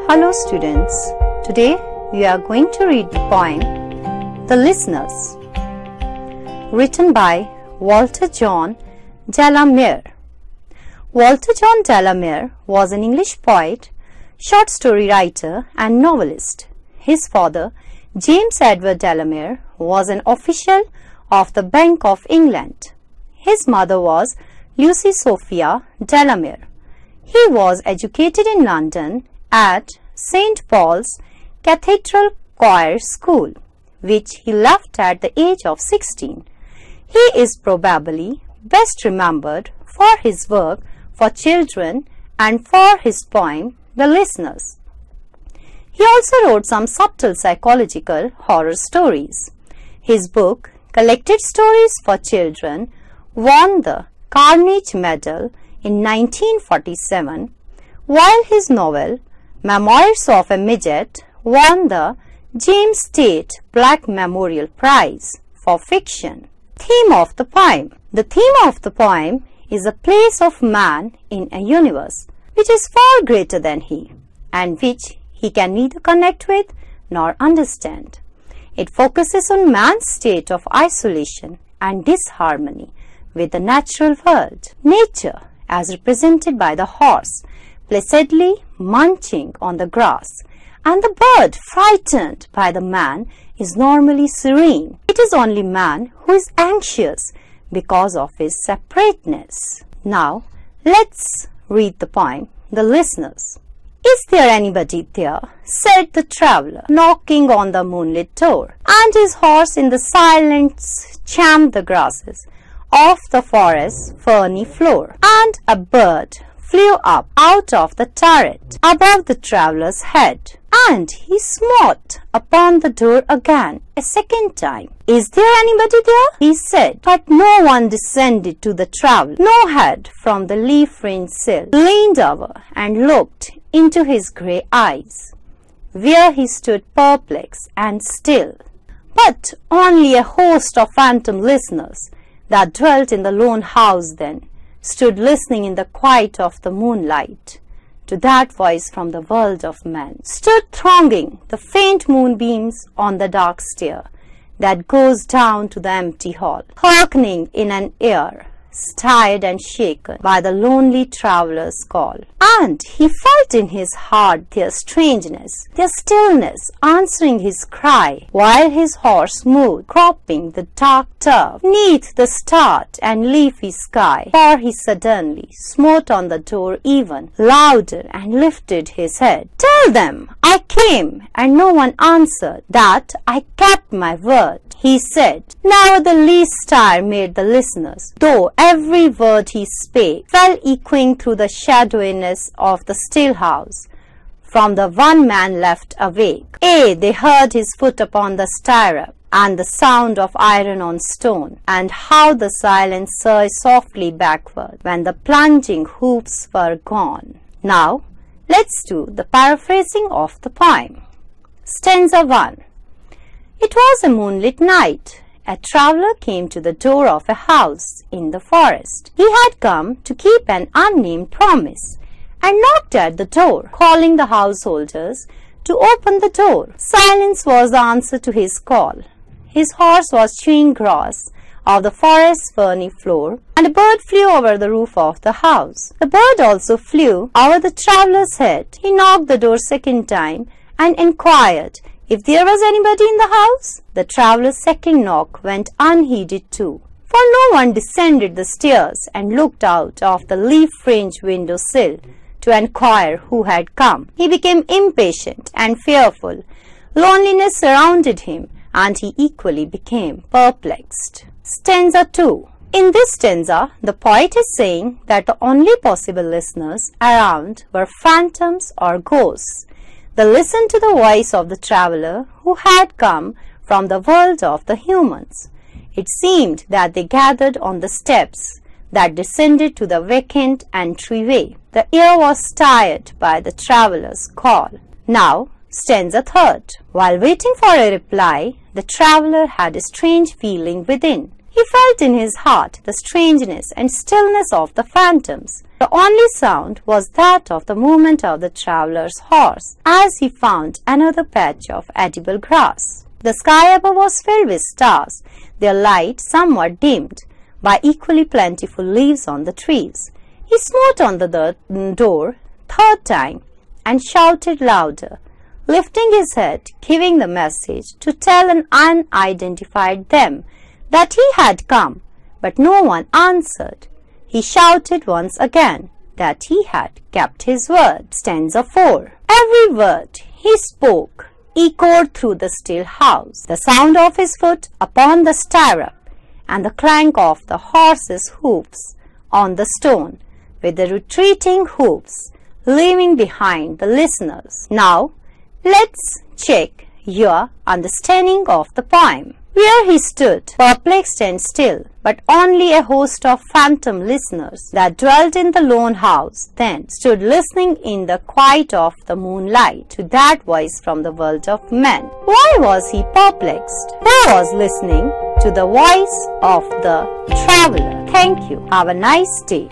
Hello students, today we are going to read the poem The Listeners, written by Walter John Delamere. Walter John Delamere was an English poet, short story writer and novelist. His father, James Edward Delamere, was an official of the Bank of England. His mother was Lucy Sophia Delamere. He was educated in London at St. Paul's Cathedral Choir School, which he left at the age of 16. He is probably best remembered for his work for children and for his poem, The Listeners. He also wrote some subtle psychological horror stories. His book, Collected Stories for Children, won the Carnegie Medal in 1947, while his novel, Memoirs of a Midget, won the James Tate Black Memorial Prize for fiction. Theme of the poem. The theme of the poem is a place of man in a universe which is far greater than he, and which he can neither connect with nor understand. It focuses on man's state of isolation and disharmony with the natural world. Nature, as represented by the horse, placidly munching on the grass, and the bird frightened by the man, is normally serene. It is only man who is anxious because of his separateness. Now, let's read the poem, The Listeners. "Is there anybody there?" said the traveller, knocking on the moonlit door, and his horse in the silence champed the grasses of the forest's ferny floor, and a bird flew up out of the turret above the traveller's head, and he smote upon the door again a second time. "Is there anybody there?" he said, but no one descended to the traveller. No head from the leaf-fringed sill leaned over and looked into his grey eyes, where he stood perplexed and still, but only a host of phantom listeners that dwelt in the lone house then stood listening in the quiet of the moonlight to that voice from the world of men, stood thronging the faint moonbeams on the dark stair that goes down to the empty hall, hearkening in an ear stirred and shaken by the lonely traveller's call. And he felt in his heart their strangeness, their stillness, answering his cry, while his horse moved, cropping the dark turf neath the starred and leafy sky. For he suddenly smote on the door even louder and lifted his head. "Tell them I came, and no one answered, that I kept my word," he said. Now the least stir made the listeners, though every word he spake fell echoing through the shadowiness of the still house, from the one man left awake. Aye, they heard his foot upon the stirrup, and the sound of iron on stone, and how the silence surged softly backward when the plunging hoofs were gone. Now, let's do the paraphrasing of the poem. Stanza 1. It was a moonlit night. A traveller came to the door of a house in the forest. He had come to keep an unnamed promise, and knocked at the door, calling the householders to open the door. Silence was the answer to his call. His horse was chewing grass off the forest's ferny floor, and a bird flew over the roof of the house. The bird also flew over the traveller's head. He knocked the door second time and inquired if there was anybody in the house. The traveller's second knock went unheeded too, for no one descended the stairs and looked out of the leaf-fringed window sill to inquire who had come. He became impatient and fearful. Loneliness surrounded him, and he equally became perplexed. Stanza 2. In this stanza, the poet is saying that the only possible listeners around were phantoms or ghosts. They listened to the voice of the traveller who had come from the world of the humans. It seemed that they gathered on the steps that descended to the vacant entryway. The air was stirred by the traveller's call. Now, stanza 3. While waiting for a reply, the traveller had a strange feeling within. He felt in his heart the strangeness and stillness of the phantoms. The only sound was that of the movement of the traveller's horse as he found another patch of edible grass. The sky above was filled with stars, their light somewhat dimmed by equally plentiful leaves on the trees. He smote on the door third time and shouted louder, lifting his head, giving the message to tell an unidentified them that he had come, but no one answered. He shouted once again that he had kept his word. Stanza 4. Every word he spoke echoed through the still house. The sound of his foot upon the stirrup and the clank of the horse's hoofs on the stone, with the retreating hoofs leaving behind the listeners. Now, let's check your understanding of the poem. Where he stood, perplexed and still, but only a host of phantom listeners that dwelt in the lone house then stood listening in the quiet of the moonlight to that voice from the world of men. Why was he perplexed? He was listening to the voice of the traveler. Thank you. Have a nice day.